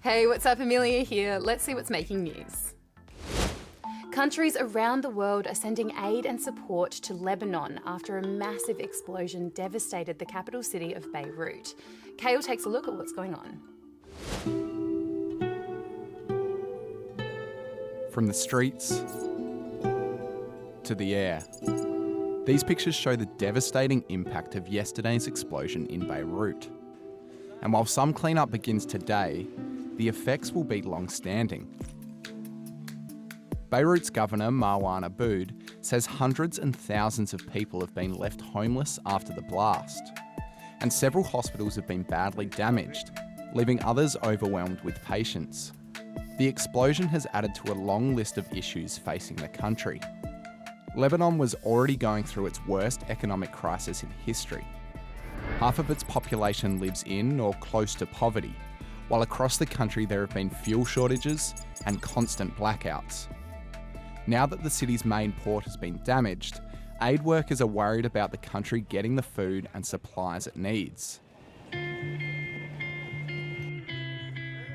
Hey, what's up? Amelia here. Let's see what's making news. Countries around the world are sending aid and support to Lebanon after a massive explosion devastated the capital city of Beirut. Kale takes a look at what's going on. From the streets to the air, these pictures show the devastating impact of yesterday's explosion in Beirut. And while some cleanup begins today, the effects will be long-standing. Beirut's governor, Marwan Aboud, says hundreds and thousands of people have been left homeless after the blast, and several hospitals have been badly damaged, leaving others overwhelmed with patients. The explosion has added to a long list of issues facing the country. Lebanon was already going through its worst economic crisis in history. Half of its population lives in or close to poverty, while across the country there have been fuel shortages and constant blackouts. Now that the city's main port has been damaged, aid workers are worried about the country getting the food and supplies it needs.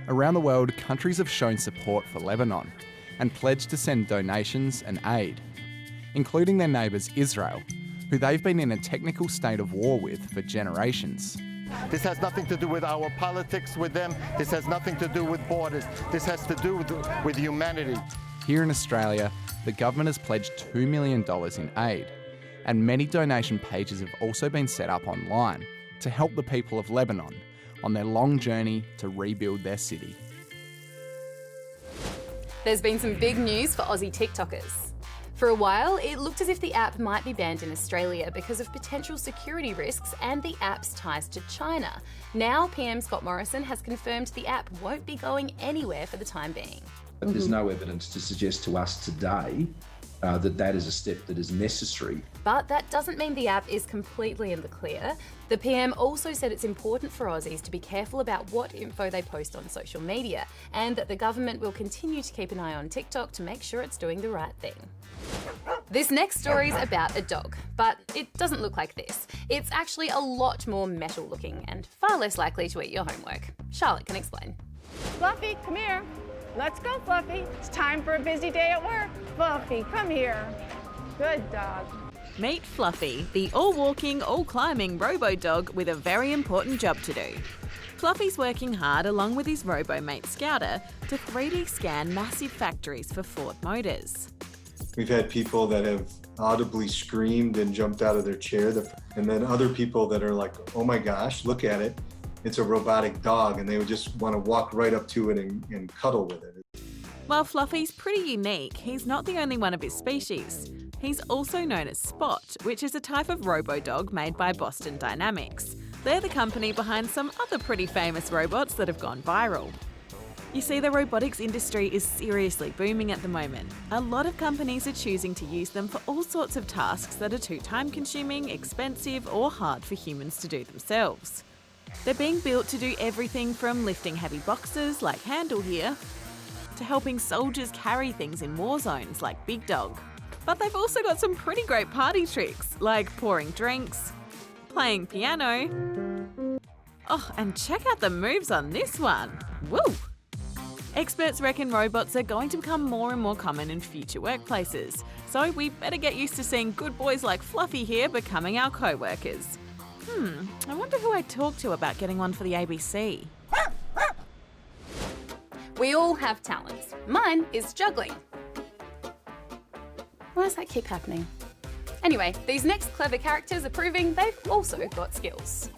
Around the world, countries have shown support for Lebanon and pledged to send donations and aid, including their neighbours Israel, who they've been in a technical state of war with for generations. This has nothing to do with our politics with them. This has nothing to do with borders. This has to do with humanity. Here in Australia, the government has pledged $2 million in aid, and many donation pages have also been set up online to help the people of Lebanon on their long journey to rebuild their city. There's been some big news for Aussie TikTokers. For a while, it looked as if the app might be banned in Australia because of potential security risks and the app's ties to China. Now, PM Scott Morrison has confirmed the app won't be going anywhere for the time being. But there's no evidence to suggest to us today that is a step that is necessary. But that doesn't mean the app is completely in the clear. The PM also said it's important for Aussies to be careful about what info they post on social media, and that the government will continue to keep an eye on TikTok to make sure it's doing the right thing. This next story is about a dog, but it doesn't look like this. It's actually a lot more metal looking and far less likely to eat your homework. Charlotte can explain. Fluffy, come here. Let's go, Fluffy. It's time for a busy day at work. Fluffy, come here. Good dog. Meet Fluffy, the all-walking, all-climbing robo-dog with a very important job to do. Fluffy's working hard along with his robo-mate Scouter to 3D scan massive factories for Ford Motors. We've had people that have audibly screamed and jumped out of their chair, and then other people that are like, oh my gosh, look at it. It's a robotic dog, and they would just want to walk right up to it and cuddle with it. While Fluffy's pretty unique, he's not the only one of his species. He's also known as Spot, which is a type of robo-dog made by Boston Dynamics. They're the company behind some other pretty famous robots that have gone viral. You see, the robotics industry is seriously booming at the moment. A lot of companies are choosing to use them for all sorts of tasks that are too time-consuming, expensive, or hard for humans to do themselves. They're being built to do everything from lifting heavy boxes, like Handle here, to helping soldiers carry things in war zones, like Big Dog. But they've also got some pretty great party tricks, like pouring drinks, playing piano. Oh, and check out the moves on this one. Woo! Experts reckon robots are going to become more and more common in future workplaces, so we better get used to seeing good boys like Fluffy here becoming our co-workers. I wonder who I'd talk to about getting one for the ABC. We all have talents. Mine is juggling. Why does that keep happening? Anyway, these next clever characters are proving they've also got skills.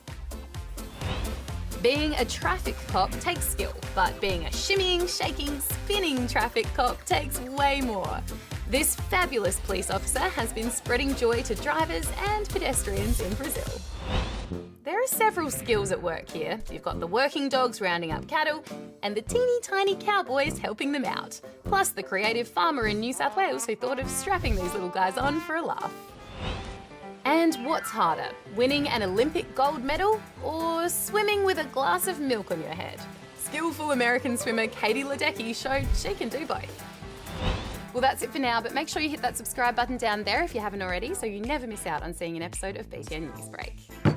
Being a traffic cop takes skill, but being a shimmying, shaking, spinning traffic cop takes way more. This fabulous police officer has been spreading joy to drivers and pedestrians in Brazil. There are several skills at work here. You've got the working dogs rounding up cattle and the teeny tiny cowboys helping them out, plus the creative farmer in New South Wales who thought of strapping these little guys on for a laugh. And what's harder, winning an Olympic gold medal or swimming with a glass of milk on your head? Skillful American swimmer Katie Ledecky showed she can do both. Well, that's it for now, but make sure you hit that subscribe button down there if you haven't already so you never miss out on seeing an episode of BTN Newsbreak.